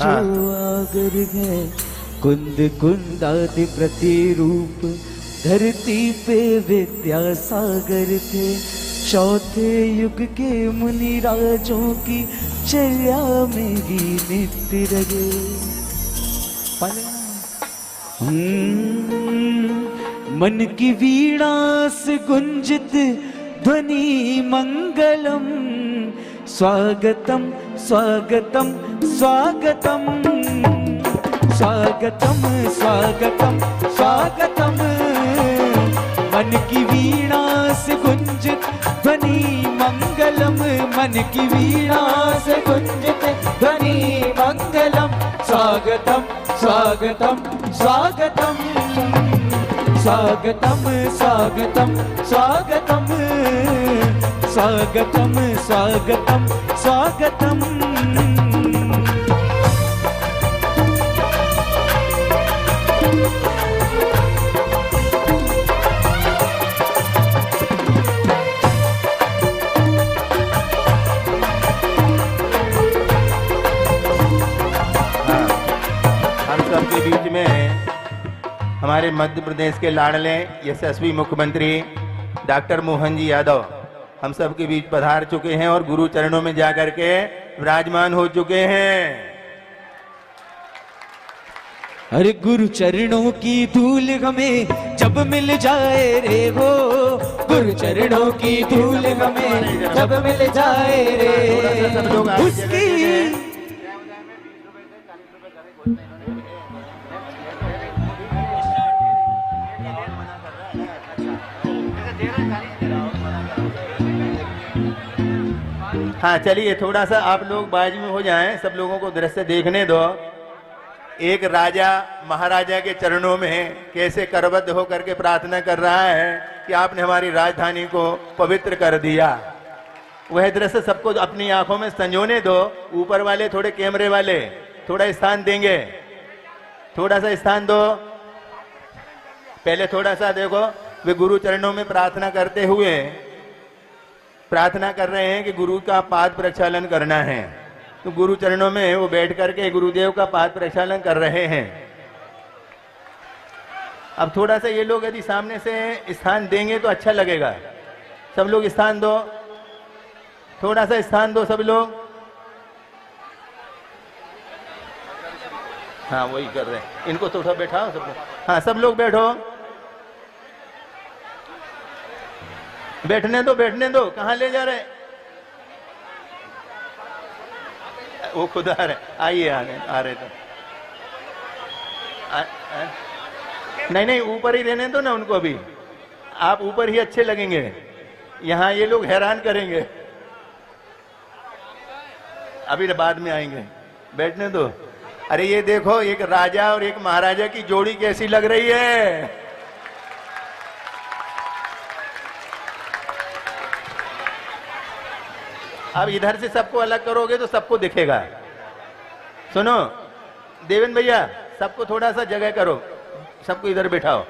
जो आगर है, कुंद कुंदादि प्रतिरूप धरती पे विद्यासागर थे। चौथे युग के मुनि राजों की चर्या में ही नित्य रहे। मन की वीणा से गुंजित ध्वनि मंगलम, स्वागतम स्वागतम स्वागतम स्वागतम स्वागतम स्वागतम। मन की वीणा से गुंजित ध्वनि मंगलम, मन की वीणा से गुंजित ध्वनि मंगलम। स्वागतम स्वागतम स्वागतम स्वागतम स्वागतम स्वागतम स्वागतम स्वागतम स्वागतम। सबके बीच में हमारे मध्य प्रदेश के लाडले यशस्वी मुख्यमंत्री डॉक्टर मोहन जी यादव हम सब के बीच पधार चुके हैं और गुरु चरणों में जाकर के विराजमान हो चुके हैं। अरे गुरु चरणों की धूल हमें जब मिल जाए रे हो, गुरु चरणों की धूल हमें जब मिल जाए रे, उसकी हाँ चलिए थोड़ा सा आप लोग बाज में हो जाएं, सब लोगों को दृश्य देखने दो। एक राजा महाराजा के चरणों में कैसे करबद्ध होकर के प्रार्थना कर रहा है कि आपने हमारी राजधानी को पवित्र कर दिया। वह दृश्य सबको अपनी आंखों में संजोने दो। ऊपर वाले थोड़े कैमरे वाले थोड़ा स्थान देंगे, थोड़ा सा स्थान दो। पहले थोड़ा सा देखो, वे गुरु चरणों में प्रार्थना करते हुए प्रार्थना कर रहे हैं कि गुरु का पाद प्रक्षालन करना है। तो गुरु चरणों में वो बैठ करके गुरुदेव का पाद प्रक्षालन कर रहे हैं। अब थोड़ा सा ये लोग यदि सामने से स्थान देंगे तो अच्छा लगेगा। सब लोग स्थान दो, थोड़ा सा स्थान दो सब लोग। हाँ वही कर रहे हैं, इनको थोड़ा बैठाओ सब लोग। हाँ सब लोग बैठो, बैठने दो बैठने दो। कहाँ ले जा रहे? वो खुद आ रहे, आइए आ रहे तो नहीं नहीं ऊपर ही रहने दो ना उनको। अभी आप ऊपर ही अच्छे लगेंगे, यहाँ ये लोग हैरान करेंगे। अभी बाद में आएंगे, बैठने दो। अरे ये देखो, एक राजा और एक महाराजा की जोड़ी कैसी लग रही है। अब इधर से सबको अलग करोगे तो सबको दिखेगा। सुनो देवेंद्र भैया, सबको थोड़ा सा जगह करो, सबको इधर बिठाओ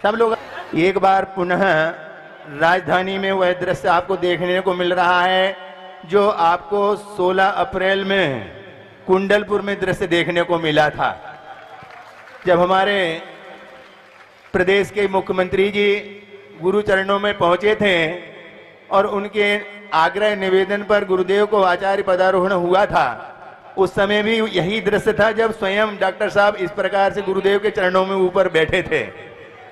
सब लोग। एक बार पुनः राजधानी में वह दृश्य आपको देखने को मिल रहा है जो आपको 16 अप्रैल में कुंडलपुर में दृश्य देखने को मिला था, जब हमारे प्रदेश के मुख्यमंत्री जी गुरु चरणों में पहुंचे थे और उनके आग्रह निवेदन पर गुरुदेव को आचार्य पदारोहण हुआ था। उस समय भी यही दृश्य था जब स्वयं डॉक्टर साहब इस प्रकार से गुरुदेव के चरणों में ऊपर बैठे थे।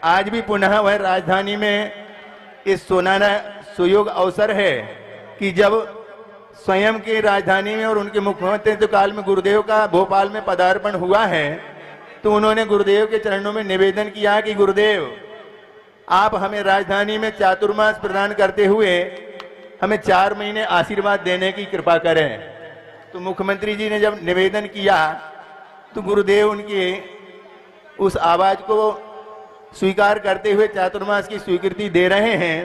आज भी पुनः वह राजधानी में इस सुनहरा सुयोग अवसर है कि जब स्वयं की राजधानी में और उनके मुख्यमंत्री काल में गुरुदेव का भोपाल में पदार्पण हुआ है, तो उन्होंने गुरुदेव के चरणों में निवेदन किया कि गुरुदेव आप हमें राजधानी में चातुर्मास प्रदान करते हुए हमें 4 महीने आशीर्वाद देने की कृपा करें। तो मुख्यमंत्री जी ने जब निवेदन किया तो गुरुदेव उनकी उस आवाज को स्वीकार करते हुए चातुर्मास की स्वीकृति दे रहे हैं।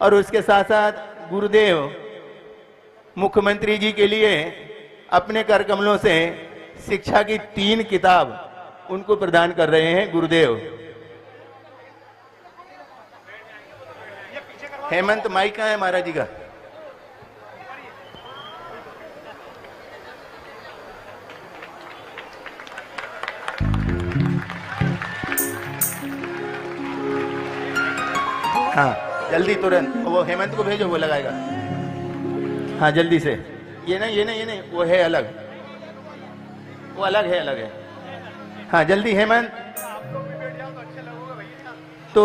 और उसके साथ साथ गुरुदेव मुख्यमंत्री जी के लिए अपने कर कमलों से शिक्षा की 3 किताब उनको प्रदान कर रहे हैं गुरुदेव। हेमंत माइक कहाँ है महाराज जी का? हाँ जल्दी तुरंत, वो हेमंत को भेजो, वो लगाएगा। हाँ जल्दी से, ये नहीं, वो है अलग, वो अलग है। हाँ जल्दी हेमंत। तो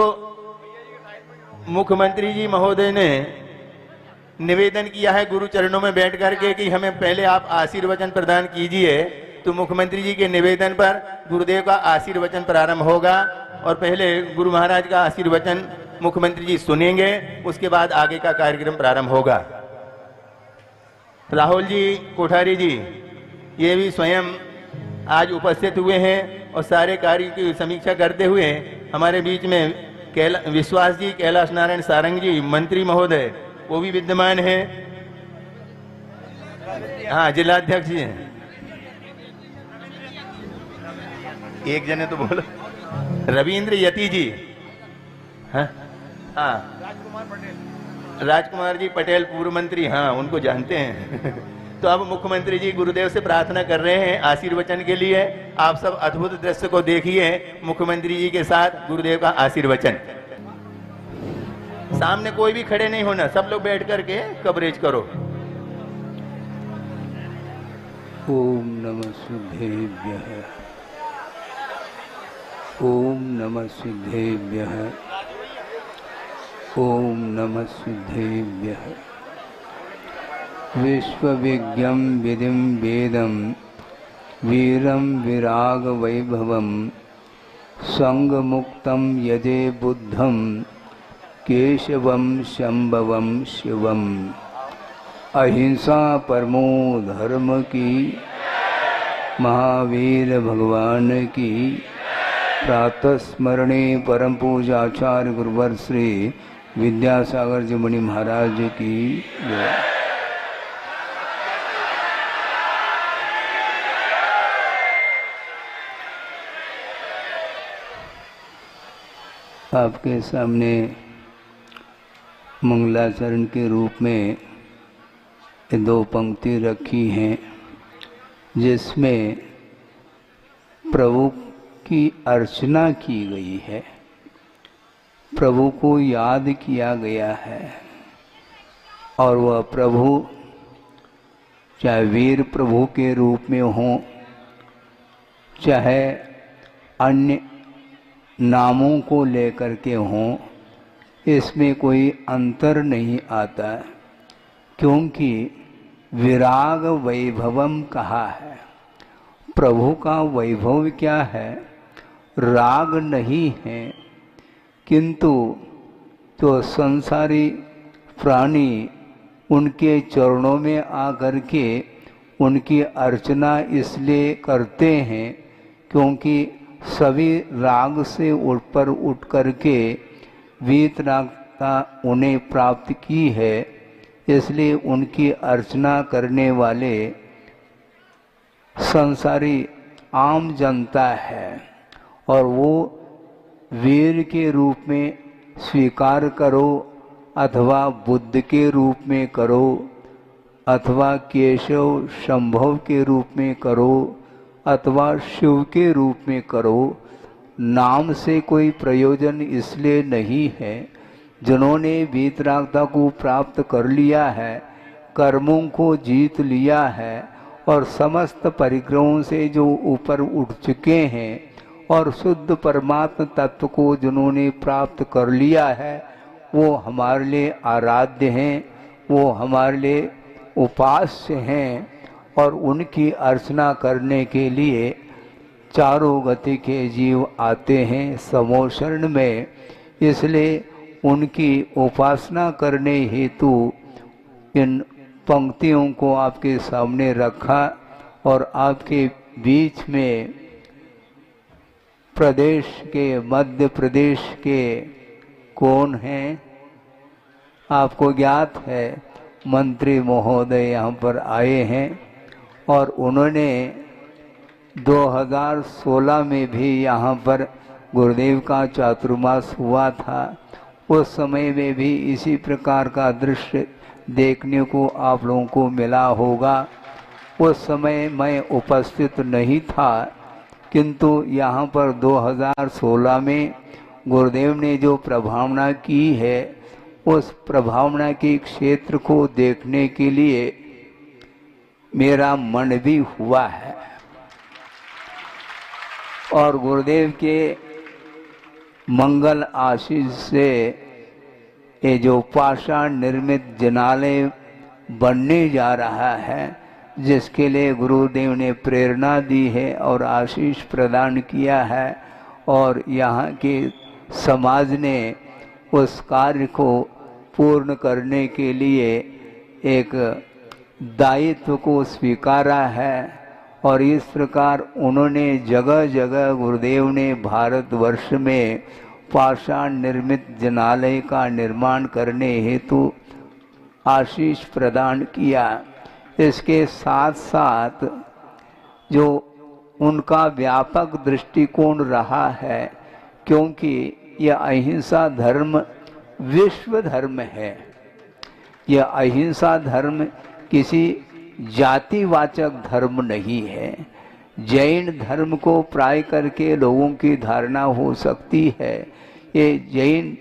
मुख्यमंत्री जी महोदय ने निवेदन किया है गुरु चरणों में बैठ करके कि हमें पहले आप आशीर्वचन प्रदान कीजिए। तो मुख्यमंत्री जी के निवेदन पर गुरुदेव का आशीर्वचन प्रारंभ होगा और पहले गुरु महाराज का आशीर्वचन मुख्यमंत्री जी सुनेंगे, उसके बाद आगे का कार्यक्रम प्रारंभ होगा। राहुल जी कोठारी जी ये भी स्वयं आज उपस्थित हुए हैं और सारे कार्य की समीक्षा करते हुए हमारे बीच में विश्वास जी, कैलाश नारायण सारंग जी, मंत्री महोदय वो भी विद्यमान है। हाँ जिलाध्यक्ष जी हैं, एक जने तो बोलो, रविंद्र यति जी, हाँ राजकुमार जी पटेल पूर्व मंत्री, हाँ उनको जानते हैं। तो अब मुख्यमंत्री जी गुरुदेव से प्रार्थना कर रहे हैं आशीर्वचन के लिए। आप सब अद्भुत दृश्य को देखिए, मुख्यमंत्री जी के साथ गुरुदेव का आशीर्वचन। सामने कोई भी खड़े नहीं होना, सब लोग बैठ करके कवरेज करो। ओम नमः सिद्धेभ्यः, ओम नमः सिद्धेभ्यः, ओम नमः सिद्धेभ्यः। विश्वविज्ञं विधिं वेदं वीरं विराग वैभवं संगमुक्तं यदे बुद्धं केशवं शंभवं शिवं। अहिंसा परमो धर्म की, महावीर भगवान की। प्रातः स्मरणे परम पूजाचार्य गुरुवर श्री विद्यासागर जी मुनि महाराज की जय। आपके सामने मंगलाचरण के रूप में दो पंक्ति रखी हैं, जिसमें प्रभु की अर्चना की गई है, प्रभु को याद किया गया है। और वह प्रभु चाहे वीर प्रभु के रूप में हो, चाहे अन्य नामों को लेकर के हों, इसमें कोई अंतर नहीं आता, क्योंकि विराग वैभवम कहा है। प्रभु का वैभव क्या है? राग नहीं है, किंतु तो संसारी प्राणी उनके चरणों में आकर के उनकी अर्चना इसलिए करते हैं क्योंकि सभी राग से ऊपर उठ करके वीतरागता उन्हें प्राप्त की है, इसलिए उनकी अर्चना करने वाले संसारी आम जनता है। और वो वीर के रूप में स्वीकार करो अथवा बुद्ध के रूप में करो अथवा केशव शंभव के रूप में करो अथवा शिव के रूप में करो, नाम से कोई प्रयोजन इसलिए नहीं है। जिन्होंने वीतरागता को प्राप्त कर लिया है, कर्मों को जीत लिया है और समस्त परिग्रहों से जो ऊपर उठ चुके हैं और शुद्ध परमात्म तत्व को जिन्होंने प्राप्त कर लिया है, वो हमारे लिए आराध्य हैं, वो हमारे लिए उपास्य हैं। और उनकी अर्चना करने के लिए चारों गति के जीव आते हैं समोशरण में, इसलिए उनकी उपासना करने हेतु इन पंक्तियों को आपके सामने रखा। और आपके बीच में प्रदेश के, मध्य प्रदेश के कौन हैं आपको ज्ञात है, मंत्री महोदय यहाँ पर आए हैं और उन्होंने 2016 में भी यहाँ पर गुरुदेव का चातुर्मास हुआ था। उस समय में भी इसी प्रकार का दृश्य देखने को आप लोगों को मिला होगा। उस समय मैं उपस्थित नहीं था, किंतु यहाँ पर 2016 में गुरुदेव ने जो प्रभावना की है उस प्रभावना के क्षेत्र को देखने के लिए मेरा मन भी हुआ है और गुरुदेव के मंगल आशीष से ये जो पाषाण निर्मित जिनालय बनने जा रहा है, जिसके लिए गुरुदेव ने प्रेरणा दी है और आशीष प्रदान किया है और यहाँ के समाज ने उस कार्य को पूर्ण करने के लिए एक दायित्व को स्वीकारा है और इस प्रकार उन्होंने जगह जगह गुरुदेव ने भारतवर्ष में पाषाण निर्मित जिनालय का निर्माण करने हेतु आशीष प्रदान किया। इसके साथ साथ जो उनका व्यापक दृष्टिकोण रहा है, क्योंकि यह अहिंसा धर्म विश्व धर्म है, यह अहिंसा धर्म किसी जातिवाचक धर्म नहीं है। जैन धर्म को प्राय करके लोगों की धारणा हो सकती है ये जैन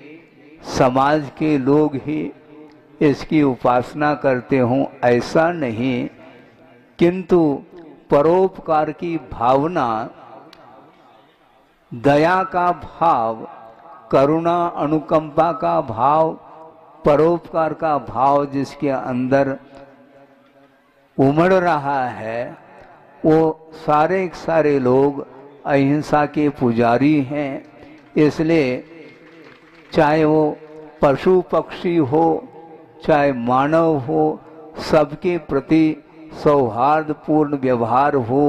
समाज के लोग ही इसकी उपासना करते हों, ऐसा नहीं, किंतु परोपकार की भावना, दया का भाव, करुणा अनुकंपा का भाव, परोपकार का भाव जिसके अंदर उमड़ रहा है, वो सारे लोग अहिंसा के पुजारी हैं। इसलिए चाहे वो पशु पक्षी हो चाहे मानव हो, सबके प्रति सौहार्दपूर्ण व्यवहार हो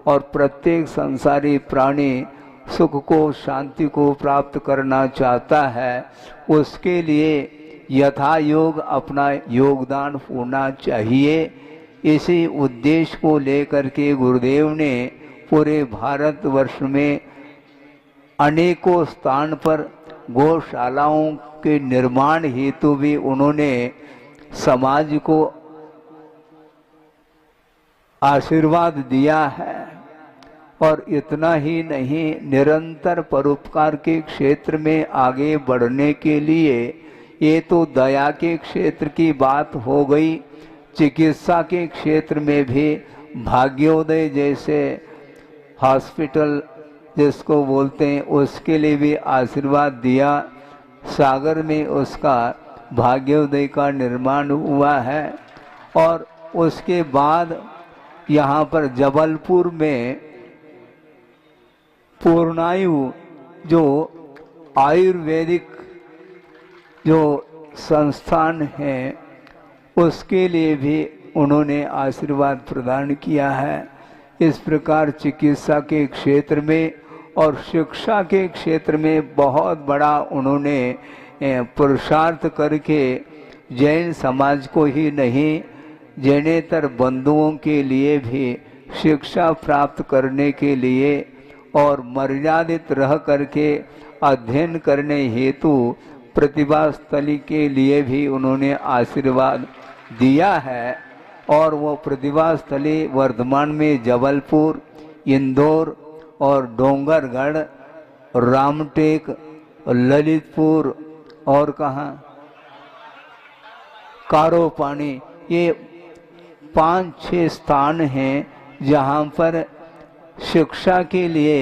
और प्रत्येक संसारी प्राणी सुख को, शांति को प्राप्त करना चाहता है, उसके लिए यथा योग अपना योगदान होना चाहिए। इसी उद्देश्य को लेकर के गुरुदेव ने पूरे भारतवर्ष में अनेकों स्थान पर गौशालाओं के निर्माण हेतु भी उन्होंने समाज को आशीर्वाद दिया है। और इतना ही नहीं, निरंतर परोपकार के क्षेत्र में आगे बढ़ने के लिए, ये तो दया के क्षेत्र की बात हो गई, चिकित्सा के क्षेत्र में भी भाग्योदय जैसे हॉस्पिटल जिसको बोलते हैं उसके लिए भी आशीर्वाद दिया। सागर में उसका भाग्योदय का निर्माण हुआ है और उसके बाद यहाँ पर जबलपुर में पूर्णायु जो आयुर्वेदिक जो संस्थान है उसके लिए भी उन्होंने आशीर्वाद प्रदान किया है। इस प्रकार चिकित्सा के क्षेत्र में और शिक्षा के क्षेत्र में बहुत बड़ा उन्होंने पुरुषार्थ करके जैन समाज को ही नहीं, जैनेतर बंधुओं के लिए भी शिक्षा प्राप्त करने के लिए और मर्यादित रह करके अध्ययन करने हेतु प्रतिभा स्थली के लिए भी उन्होंने आशीर्वाद दिया है। और वो प्रतिभा स्थली वर्धमान में जबलपुर, इंदौर और डोंगरगढ़, रामटेक, ललितपुर और कहाँ कारोपानी, ये 5-6 स्थान हैं जहाँ पर शिक्षा के लिए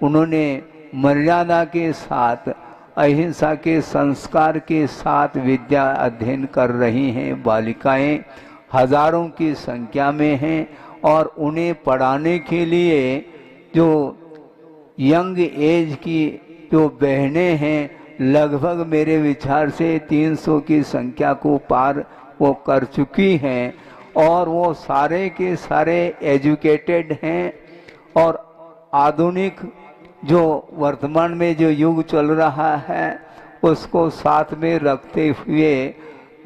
उन्होंने मर्यादा के साथ, अहिंसा के संस्कार के साथ विद्या अध्ययन कर रही हैं। बालिकाएं हजारों की संख्या में हैं और उन्हें पढ़ाने के लिए जो यंग एज की जो बहनें हैं, लगभग मेरे विचार से 300 की संख्या को पार वो कर चुकी हैं और वो सारे के सारे एजुकेटेड हैं। और आधुनिक जो वर्तमान में जो युग चल रहा है उसको साथ में रखते हुए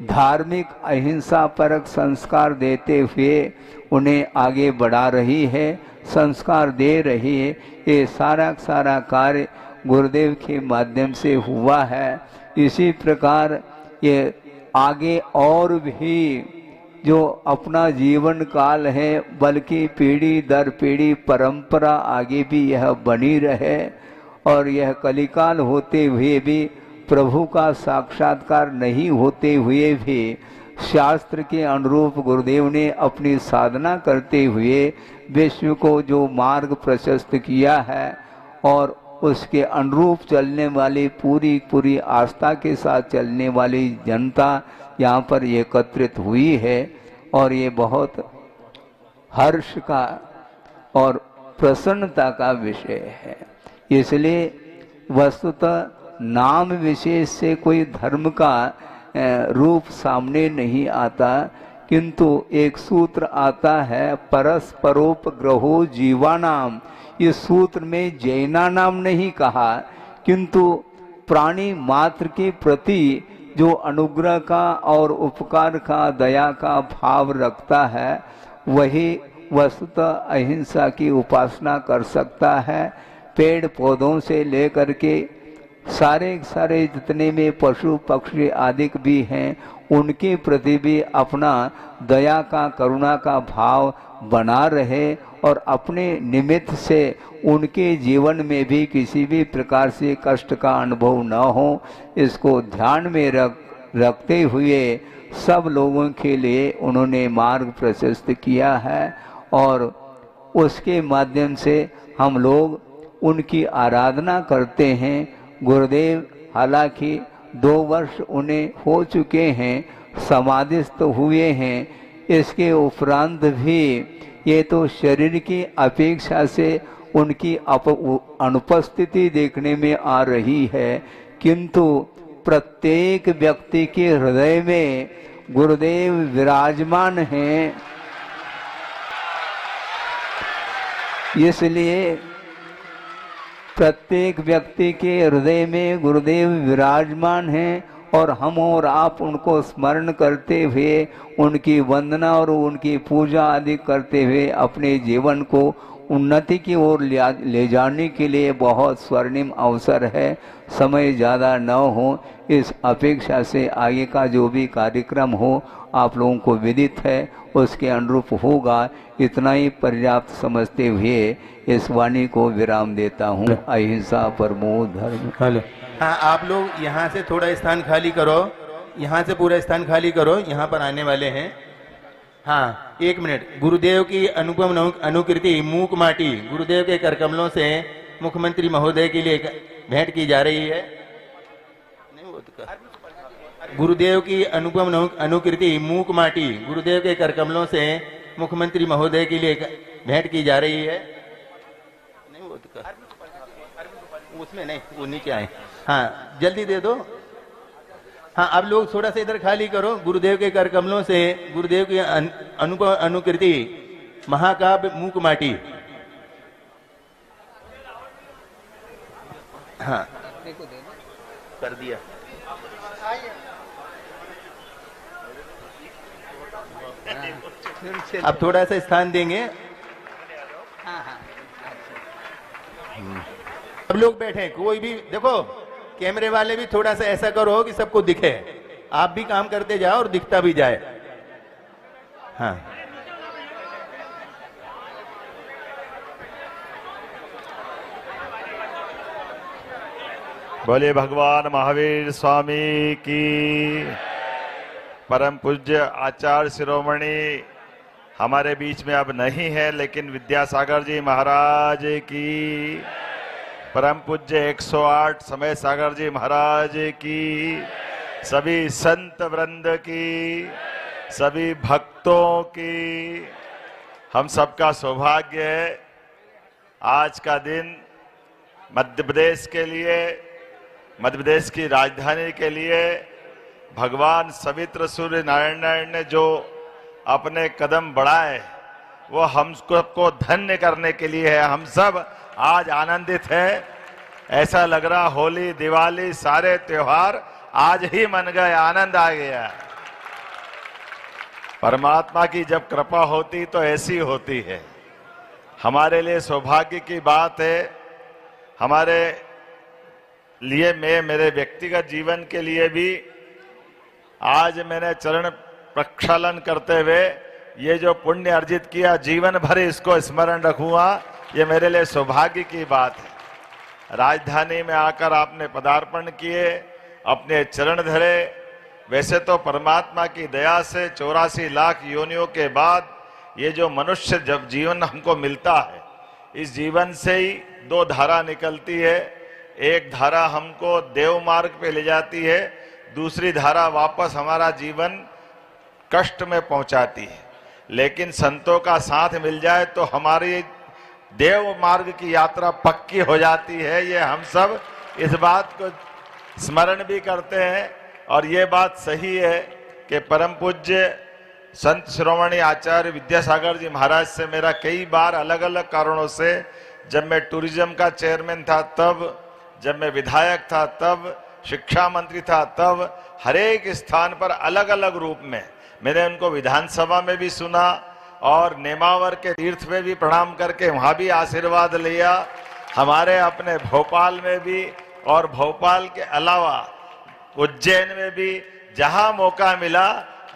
धार्मिक अहिंसा परक संस्कार देते हुए उन्हें आगे बढ़ा रही है, संस्कार दे रही है। ये सारा कार्य गुरुदेव के माध्यम से हुआ है। इसी प्रकार ये आगे और भी जो अपना जीवन काल है, बल्कि पीढ़ी दर पीढ़ी परंपरा आगे भी यह बनी रहे और यह कलिकाल होते हुए भी, प्रभु का साक्षात्कार नहीं होते हुए भी, शास्त्र के अनुरूप गुरुदेव ने अपनी साधना करते हुए विश्व को जो मार्ग प्रशस्त किया है और उसके अनुरूप चलने वाली पूरी आस्था के साथ चलने वाली जनता यहाँ पर एकत्रित हुई है और ये बहुत हर्ष का और प्रसन्नता का विषय है। इसलिए वस्तुतः नाम विशेष से कोई धर्म का रूप सामने नहीं आता, किंतु एक सूत्र आता है परस्परोपग्रहो जीवानाम। इस सूत्र में जैना नाम नहीं कहा, किंतु प्राणी मात्र के प्रति जो अनुग्रह का और उपकार का, दया का भाव रखता है, वही वस्तुतः अहिंसा की उपासना कर सकता है। पेड़ पौधों से लेकर के सारे जितने में पशु पक्षी आदि भी हैं, उनके प्रति भी अपना दया का, करुणा का भाव बना रहे और अपने निमित्त से उनके जीवन में भी किसी भी प्रकार से कष्ट का अनुभव न हो, इसको ध्यान में रखते हुए सब लोगों के लिए उन्होंने मार्ग प्रशस्त किया है और उसके माध्यम से हम लोग उनकी आराधना करते हैं। गुरुदेव हालांकि 2 वर्ष उन्हें हो चुके हैं, समाधिस्थ हुए हैं, इसके उपरांत भी ये तो शरीर की अपेक्षा से उनकी अनुपस्थिति देखने में आ रही है, किंतु प्रत्येक व्यक्ति के हृदय में गुरुदेव विराजमान हैं। इसलिए प्रत्येक व्यक्ति के हृदय में गुरुदेव विराजमान हैं और हम और आप उनको स्मरण करते हुए, उनकी वंदना और उनकी पूजा आदि करते हुए अपने जीवन को उन्नति की ओर ले जाने के लिए बहुत स्वर्णिम अवसर है। समय ज़्यादा न हो, इस अपेक्षा से आगे का जो भी कार्यक्रम हो आप लोगों को विदित है, उसके अनुरूप होगा। इतना ही पर्याप्त समझते हुए इस वाणी को विराम देता हूँ। अहिंसा परमो धर्म। हेलो, हाँ, आप लोग यहाँ से थोड़ा स्थान खाली करो, यहाँ से पूरा स्थान खाली करो, यहाँ पर आने वाले हैं। हाँ, 1 मिनट। गुरुदेव की अनुपम अनुकृति मूक माटी गुरुदेव के करकमलों से मुख्यमंत्री महोदय के लिए भेंट की जा रही है। गुरुदेव की अनुपम अनुकृति मूक माटी गुरुदेव के करकमलों से मुख्यमंत्री महोदय के लिए भेंट की जा रही है। नहीं, वो उसमें नहीं, वो नीचे आए। हाँ, जल्दी दे दो। हाँ, अब लोग थोड़ा सा इधर खाली करो। गुरुदेव के कर कमलों से गुरुदेव की अनुपम अनुकृति महाकाव्य मूक माटी। हाँ, कर दिया। अब थोड़ा सा स्थान देंगे। अब लोग बैठे, कोई भी देखो, कैमरे वाले भी थोड़ा सा ऐसा करो कि सबको दिखे, आप भी काम करते जाओ और दिखता भी जाए। हाँ, बोले भगवान महावीर स्वामी की। परम पूज्य आचार्य शिरोमणि हमारे बीच में अब नहीं है, लेकिन विद्यासागर जी महाराज की। परम पूज्य 108 समय सागर जी महाराज की। सभी संत वृंद की, सभी भक्तों की, हम सबका सौभाग्य है आज का दिन मध्य प्रदेश के लिए, मध्य प्रदेश की राजधानी के लिए भगवान सवित्र सूर्य नारायण ने जो अपने कदम बढ़ाए वो हम सबको धन्य करने के लिए है। हम सब आज आनंदित हैं। ऐसा लग रहा होली दिवाली सारे त्योहार आज ही मन गए, आनंद आ गया। परमात्मा की जब कृपा होती तो ऐसी होती है। हमारे लिए सौभाग्य की बात है, हमारे लिए, मैं मेरे व्यक्तिगत जीवन के लिए भी आज मैंने चरण प्रक्षालन करते हुए ये जो पुण्य अर्जित किया जीवन भर इसको स्मरण रखूंगा। ये मेरे लिए सौभाग्य की बात है। राजधानी में आकर आपने पदार्पण किए, अपने चरण धरे। वैसे तो परमात्मा की दया से 84 लाख योनियों के बाद ये जो मनुष्य जब जीवन हमको मिलता है, इस जीवन से ही दो धारा निकलती है। एक धारा हमको देव मार्ग पे ले जाती है, दूसरी धारा वापस हमारा जीवन कष्ट में पहुंचाती है। लेकिन संतों का साथ मिल जाए तो हमारी देव मार्ग की यात्रा पक्की हो जाती है। ये हम सब इस बात को स्मरण भी करते हैं और ये बात सही है कि परम पूज्य संत शिरोमणि आचार्य विद्यासागर जी महाराज से मेरा कई बार अलग अलग कारणों से, जब मैं टूरिज्म का चेयरमैन था तब, जब मैं विधायक था तब, शिक्षा मंत्री था तब, हर एक स्थान पर अलग अलग रूप में मैंने उनको विधानसभा में भी सुना और नेमावर के तीर्थ में भी प्रणाम करके वहां भी आशीर्वाद लिया। हमारे अपने भोपाल में भी और भोपाल के अलावा उज्जैन में भी जहां मौका मिला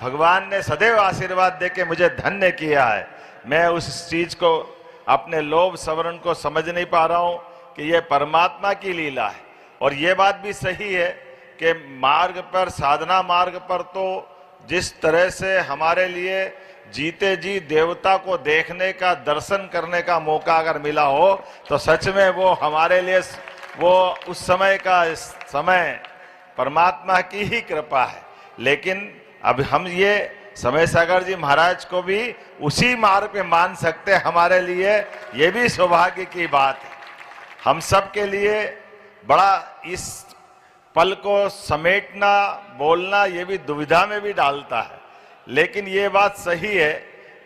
भगवान ने सदैव आशीर्वाद देके मुझे धन्य किया है। मैं उस चीज को, अपने लोभ सवरण को समझ नहीं पा रहा हूं कि यह परमात्मा की लीला है। और ये बात भी सही है कि मार्ग पर, साधना मार्ग पर तो जिस तरह से हमारे लिए जीते जी देवता को देखने का, दर्शन करने का मौका अगर मिला हो तो सच में वो हमारे लिए, वो उस समय का समय परमात्मा की ही कृपा है। लेकिन अब हम ये समय सागर जी महाराज को भी उसी मार्ग पे मान सकते हैं। हमारे लिए ये भी सौभाग्य की बात है। हम सब के लिए बड़ा इस पल को समेटना, बोलना, ये भी दुविधा में भी डालता है। लेकिन ये बात सही है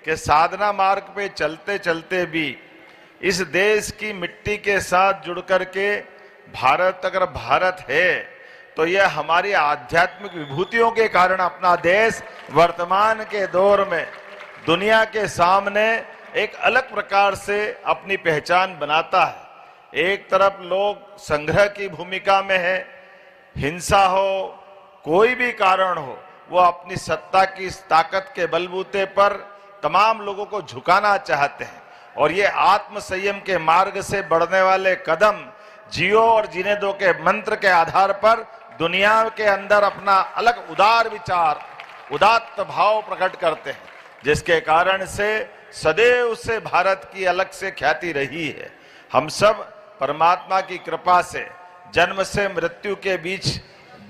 कि साधना मार्ग पे चलते चलते भी इस देश की मिट्टी के साथ जुड़ करके भारत, अगर भारत है तो यह हमारी आध्यात्मिक विभूतियों के कारण अपना देश वर्तमान के दौर में दुनिया के सामने एक अलग प्रकार से अपनी पहचान बनाता है। एक तरफ लोग संग्रह की भूमिका में है, हिंसा हो, कोई भी कारण हो, वो अपनी सत्ता की ताकत के बलबूते पर तमाम लोगों को झुकाना चाहते हैं। और ये आत्म संयम के मार्ग से बढ़ने वाले कदम जियो और जीने दो के मंत्र के आधार पर दुनिया के अंदर अपना अलग उदार विचार, उदात्त भाव प्रकट करते हैं, जिसके कारण से सदैव से भारत की अलग से ख्याति रही है। हम सब परमात्मा की कृपा से जन्म से मृत्यु के बीच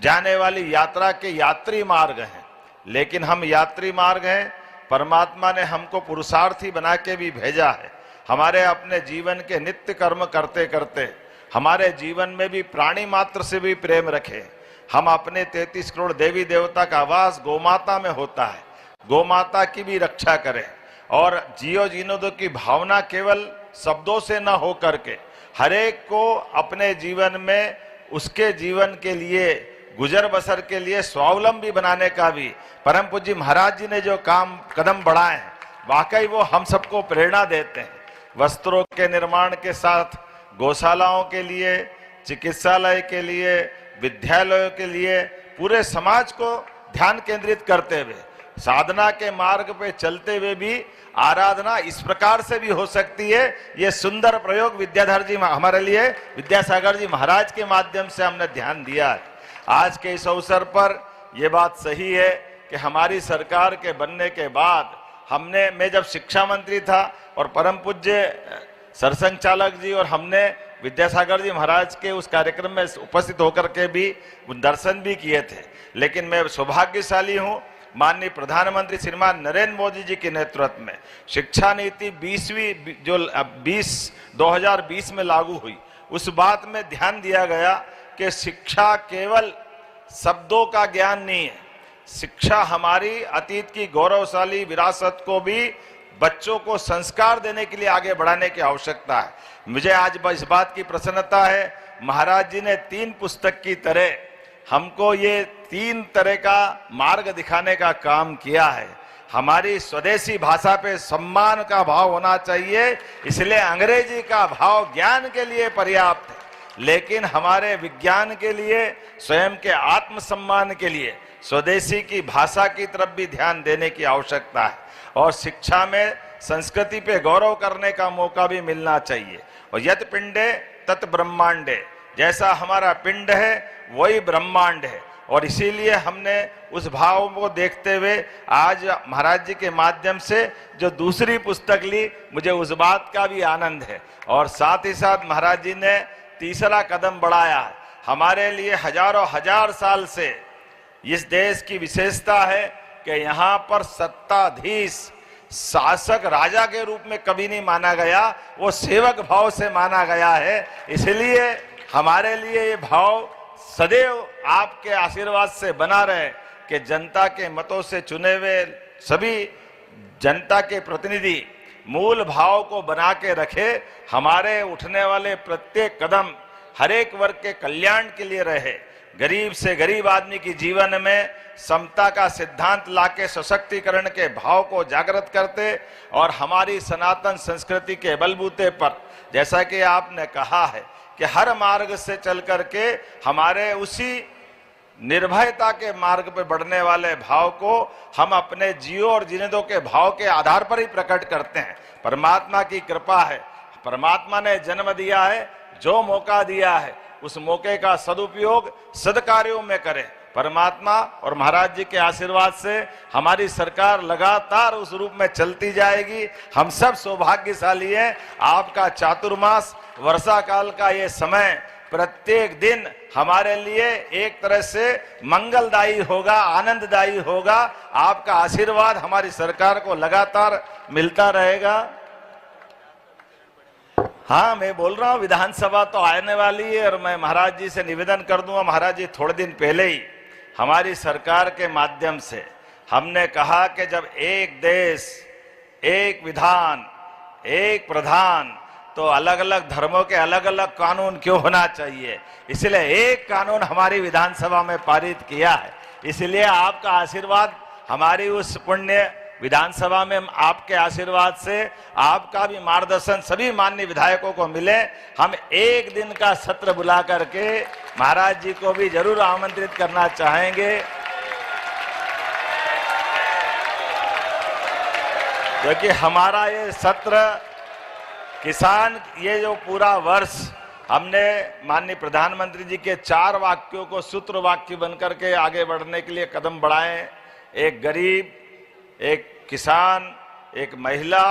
जाने वाली यात्रा के यात्री मार्ग हैं। लेकिन हम यात्री मार्ग हैं, परमात्मा ने हमको पुरुषार्थी बना के भी भेजा है। हमारे अपने जीवन के नित्य कर्म करते करते हमारे जीवन में भी प्राणी मात्र से भी प्रेम रखें। हम अपने 33 करोड़ देवी देवता का वास गौमाता में होता है, गौमाता की भी रक्षा करें। और जियो जीनो दो की भावना केवल शब्दों से न हो करके हर एक को अपने जीवन में, उसके जीवन के लिए, गुजर बसर के लिए स्वावलंबी बनाने का भी परम पूज्य महाराज जी ने जो कदम बढ़ाए हैं, वाकई वो हम सबको प्रेरणा देते हैं। वस्त्रों के निर्माण के साथ गौशालाओं के लिए, चिकित्सालय के लिए, विद्यालयों के लिए, पूरे समाज को ध्यान केंद्रित करते हुए साधना के मार्ग पे चलते हुए भी आराधना इस प्रकार से भी हो सकती है। ये सुंदर प्रयोग विद्याधर जी, हमारे लिए विद्यासागर जी महाराज के माध्यम से हमने ध्यान दिया है। आज के इस अवसर पर यह बात सही है कि हमारी सरकार के बनने के बाद मैं जब शिक्षा मंत्री था और परम पूज्य सरसंघ चालक जी और हमने विद्यासागर जी महाराज के उस कार्यक्रम में उपस्थित होकर के भी दर्शन भी किए थे। लेकिन मैं सौभाग्यशाली हूं, माननीय प्रधानमंत्री श्रीमान नरेंद्र मोदी जी के नेतृत्व में शिक्षा नीति 2020 में लागू हुई। उस बात में ध्यान दिया गया कि शिक्षा केवल शब्दों का ज्ञान नहीं है, शिक्षा हमारी अतीत की गौरवशाली विरासत को भी बच्चों को संस्कार देने के लिए आगे बढ़ाने की आवश्यकता है। मुझे आज इस बात की प्रसन्नता है, महाराज जी ने 3 पुस्तक की तरह हमको ये 3 तरह का मार्ग दिखाने का काम किया है। हमारी स्वदेशी भाषा पे सम्मान का भाव होना चाहिए, इसलिए अंग्रेजी का भाव ज्ञान के लिए पर्याप्त है, लेकिन हमारे विज्ञान के लिए, स्वयं के आत्मसम्मान के लिए स्वदेशी की भाषा की तरफ भी ध्यान देने की आवश्यकता है। और शिक्षा में संस्कृति पे गौरव करने का मौका भी मिलना चाहिए। और यत पिंडे तत् ब्रह्मांडे, जैसा हमारा पिंड है वही ब्रह्मांड है। और इसीलिए हमने उस भाव को देखते हुए आज महाराज जी के माध्यम से जो दूसरी पुस्तक ली, मुझे उस बात का भी आनंद है। और साथ ही साथ महाराज जी ने तीसरा कदम बढ़ाया है। हमारे लिए हजारों हजार साल से इस देश की विशेषता है कि यहाँ पर सत्ताधीश शासक राजा के रूप में कभी नहीं माना गया, वो सेवक भाव से माना गया है। इसलिए हमारे लिए ये भाव सदैव आपके आशीर्वाद से बना रहे कि जनता के मतों से चुने हुए सभी जनता के प्रतिनिधि मूल भाव को बना के रखे, हमारे उठने वाले प्रत्येक कदम हर एक वर्ग के कल्याण के लिए रहे, गरीब से गरीब आदमी की जीवन में समता का सिद्धांत लाके सशक्तिकरण के भाव को जागृत करते और हमारी सनातन संस्कृति के बलबूते पर, जैसा कि आपने कहा है कि हर मार्ग से चल करके हमारे उसी निर्भयता के मार्ग पर बढ़ने वाले भाव को हम अपने जियो और जीने दो के भाव के आधार पर ही प्रकट करते हैं। परमात्मा की कृपा है, परमात्मा ने जन्म दिया है, जो मौका दिया है उस मौके का सदुपयोग सदकार्यों में करें। परमात्मा और महाराज जी के आशीर्वाद से हमारी सरकार लगातार उस रूप में चलती जाएगी। हम सब सौभाग्यशाली हैं। आपका चातुर्मास वर्षा काल का ये समय प्रत्येक दिन हमारे लिए एक तरह से मंगलदायी होगा, आनंददायी होगा। आपका आशीर्वाद हमारी सरकार को लगातार मिलता रहेगा। हाँ, मैं बोल रहा हूँ विधानसभा तो आने वाली है और मैं महाराज जी से निवेदन कर दूंगा। महाराज जी थोड़े दिन पहले ही हमारी सरकार के माध्यम से हमने कहा कि जब एक देश, एक विधान, एक प्रधान, तो अलग अलग धर्मों के अलग अलग कानून क्यों होना चाहिए, इसलिए एक कानून हमारी विधानसभा में पारित किया है। इसलिए आपका आशीर्वाद हमारी उस पुण्य विधानसभा में, आपके आशीर्वाद से, आपका भी मार्गदर्शन सभी माननीय विधायकों को मिले। हम एक दिन का सत्र बुला करके महाराज जी को भी जरूर आमंत्रित करना चाहेंगे, क्योंकि हमारा ये सत्र किसान, ये जो पूरा वर्ष हमने माननीय प्रधानमंत्री जी के 4 वाक्यों को सूत्र वाक्य बनकर के आगे बढ़ने के लिए कदम बढ़ाए। एक गरीब, एक किसान, एक महिला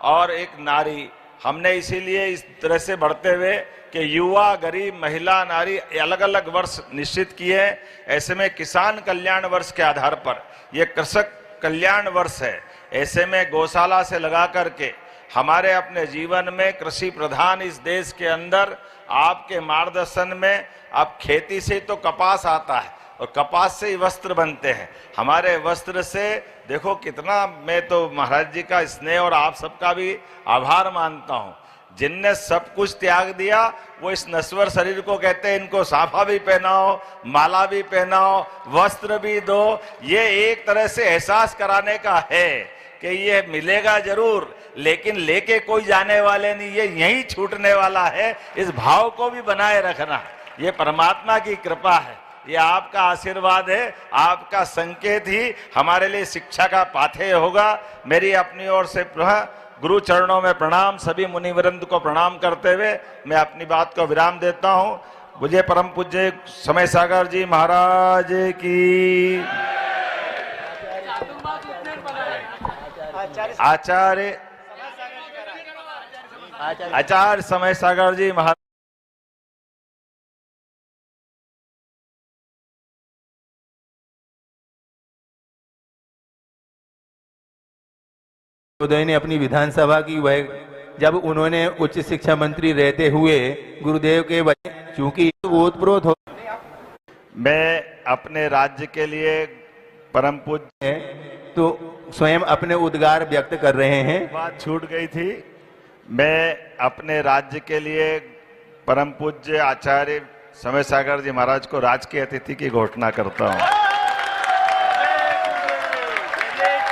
और एक नारी। हमने इसीलिए इस तरह से बढ़ते हुए कि युवा, गरीब, महिला, नारी अलग अलग वर्ष निश्चित किए। ऐसे में किसान कल्याण वर्ष के आधार पर यह कृषक कल्याण वर्ष है। ऐसे में गौशाला से लगा करके हमारे अपने जीवन में कृषि प्रधान इस देश के अंदर आपके मार्गदर्शन में अब खेती से तो कपास आता है और कपास से ही वस्त्र बनते हैं। हमारे वस्त्र से देखो कितना, मैं तो महाराज जी का स्नेह और आप सबका भी आभार मानता हूँ। जिनने सब कुछ त्याग दिया वो इस नश्वर शरीर को कहते हैं इनको साफा भी पहनाओ, माला भी पहनाओ, वस्त्र भी दो। ये एक तरह से एहसास कराने का है कि ये मिलेगा जरूर, लेकिन लेके कोई जाने वाले नहीं, ये यहीं छूटने वाला है। इस भाव को भी बनाए रखना, ये परमात्मा की कृपा है, ये आपका आशीर्वाद है, आपका संकेत ही हमारे लिए शिक्षा का पाथेय होगा। मेरी अपनी ओर से गुरु चरणों में प्रणाम, सभी मुनिवृंद को प्रणाम करते हुए मैं अपनी बात को विराम देता हूँ। मुझे परम पूज्य समय सागर जी महाराज की, आचार्य समय सागर जी महाराज उदय ने अपनी विधानसभा की, वह जब उन्होंने उच्च शिक्षा मंत्री रहते हुए गुरुदेव के वचन, चूंकि ओतप्रोत हो, मैं अपने राज्य के लिए परम पूज्य तो स्वयं अपने उद्गार व्यक्त कर रहे हैं। बात छूट गई थी। मैं अपने राज्य के लिए परम पूज्य आचार्य समय सागर जी महाराज को राजकीय अतिथि की घोषणा करता हूं।